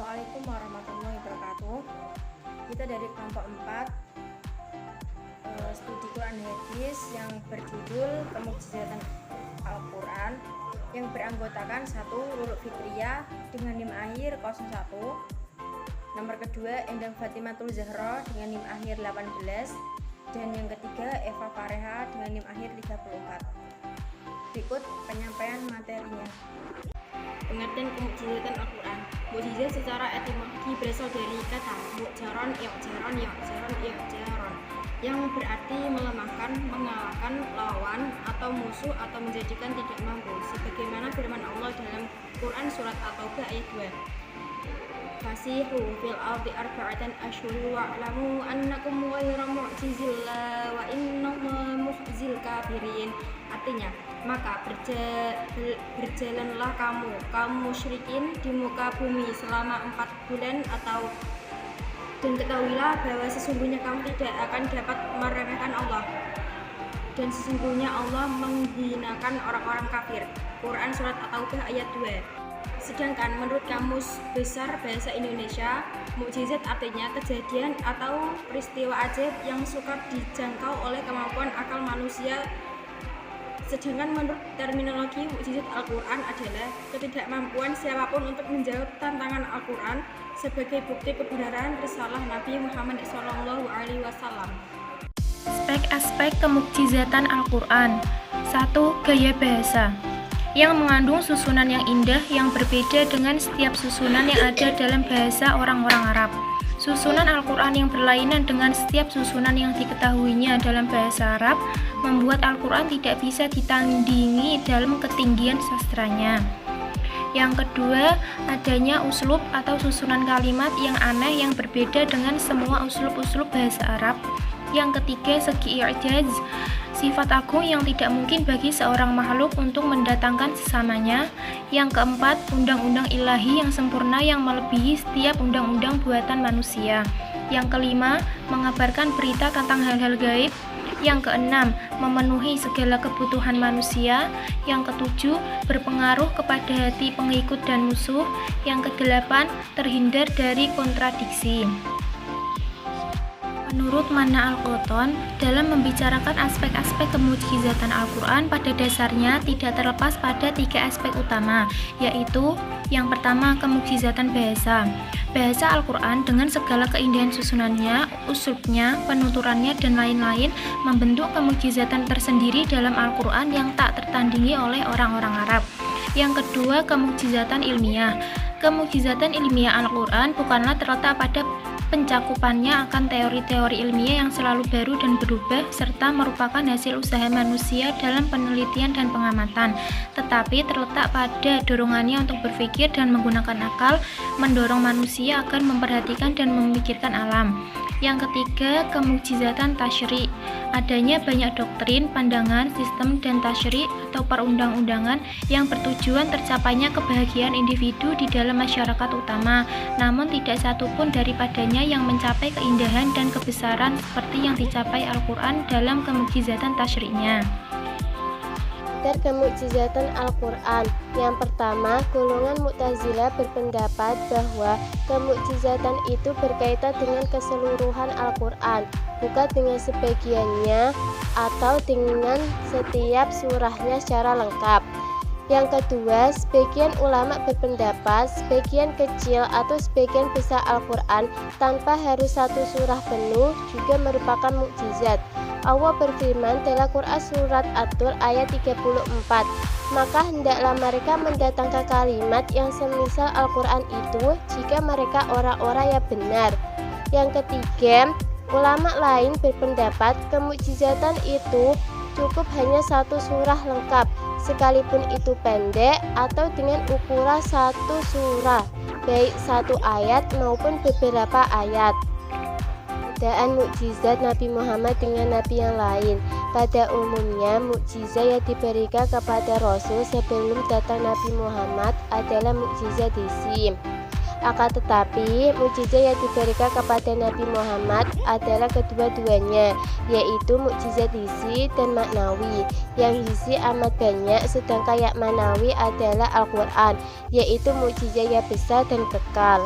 Assalamualaikum warahmatullahi wabarakatuh. Kita dari kelompok 4 studi Quran Hadis yang berjudul Kemukjizatan Al-Quran, yang beranggotakan 1. Lulu Fitriyah dengan NIM akhir 01. Nomor kedua Endang Fatimatul Zahra dengan NIM akhir 18. Dan yang ketiga Eva Fareha dengan NIM akhir 34. Berikut penyampaian materinya. Pengertian kemukjizatan Al-Quran. Mukjizat secara etimologi berasal dari kata mu'jaron, yang berarti melemahkan, mengalahkan lawan atau musuh atau menjadikan tidak mampu, sebagaimana firman Allah dalam Quran surat At-Taubah ayat 2. Fasihu fil ardi arba'atan asyhur wa'lamu annakum ghairu mu'jizillah wa innallaha mukhzil kafirin. Artinya, maka berjalanlah kaum musyrikin di muka bumi selama 4 bulan dan ketahuilah bahwa sesungguhnya kamu tidak akan dapat meremehkan Allah, dan sesungguhnya Allah menghinakan orang-orang kafir. Quran surat At-Taubah ayat 2. Sedangkan menurut Kamus Besar Bahasa Indonesia, mukjizat artinya kejadian atau peristiwa ajaib yang sukar dijangkau oleh kemampuan akal manusia. Sedangkan menurut terminologi mukjizat Al-Quran adalah ketidakmampuan siapapun untuk menjawab tantangan Al-Quran sebagai bukti kebenaran risalah Nabi Muhammad SAW. Aspek kemukjizatan Al-Quran. 1. Gaya bahasa yang mengandung susunan yang indah yang berbeda dengan setiap susunan yang ada dalam bahasa orang-orang Arab. Susunan Al-Quran yang berlainan dengan setiap susunan yang diketahuinya dalam bahasa Arab membuat Al-Quran tidak bisa ditandingi dalam ketinggian sastranya. Yang kedua, adanya uslub atau susunan kalimat yang aneh yang berbeda dengan semua uslub-uslub bahasa Arab. Yang ketiga, segi i'jaz, sifat agung yang tidak mungkin bagi seorang makhluk untuk mendatangkan sesamanya. Yang keempat, undang-undang ilahi yang sempurna yang melebihi setiap undang-undang buatan manusia. Yang kelima, mengabarkan berita tentang hal-hal gaib. Yang keenam, memenuhi segala kebutuhan manusia. Yang ketujuh, berpengaruh kepada hati pengikut dan musuh. Yang kedelapan, terhindar dari kontradiksi. Menurut Mana Al-Qotton, dalam membicarakan aspek-aspek kemukjizatan Al-Quran pada dasarnya tidak terlepas pada 3 aspek utama, yaitu yang pertama, kemukjizatan bahasa. Bahasa Al-Quran dengan segala keindahan susunannya, uslubnya, penuturannya, dan lain-lain membentuk kemukjizatan tersendiri dalam Al-Quran yang tak tertandingi oleh orang-orang Arab. Yang kedua, kemukjizatan ilmiah. Kemukjizatan ilmiah Al-Quran bukanlah terletak pada pencakupannya akan teori-teori ilmiah yang selalu baru dan berubah serta merupakan hasil usaha manusia dalam penelitian dan pengamatan, tetapi terletak pada dorongannya untuk berpikir dan menggunakan akal, mendorong manusia agar memperhatikan dan memikirkan alam. Yang ketiga, kemukjizatan tasyri'. Adanya banyak doktrin, pandangan, sistem, dan tasyri' atau perundang-undangan yang bertujuan tercapainya kebahagiaan individu di dalam masyarakat utama, namun tidak satupun daripadanya yang mencapai keindahan dan kebesaran seperti yang dicapai Al-Quran dalam kemukjizatan tasyri'nya. Kemukjizatan Al-Quran. Yang pertama, golongan Mu'tazilah berpendapat bahwa kemukjizatan itu berkaitan dengan keseluruhan Al-Quran, bukan dengan sebagiannya atau dengan setiap surahnya secara lengkap. Yang kedua, sebagian ulama berpendapat sebagian kecil atau sebagian besar Al-Quran tanpa harus satu surah penuh juga merupakan mukjizat. Allah berfirman dalam Quran surat At-Tur ayat 34, maka hendaklah mereka mendatangkan kalimat yang semisal Al-Quran itu jika mereka orang-orang yang benar. Yang ketiga, ulama lain berpendapat kemukjizatan itu cukup hanya satu surah lengkap, sekalipun itu pendek atau dengan ukuran satu surah, baik satu ayat maupun beberapa ayat. Perbedaan mukjizat Nabi Muhammad dengan Nabi yang lain. Pada umumnya, mukjizat yang diberikan kepada Rasul sebelum datang Nabi Muhammad adalah mukjizat hisi. Akan tetapi, mukjizat yang diberikan kepada Nabi Muhammad adalah kedua-duanya, yaitu mukjizat hisi dan maknawi. Yang hisi amat banyak, sedangkan yang maknawi adalah Al-Quran, yaitu mukjizat yang besar dan kekal.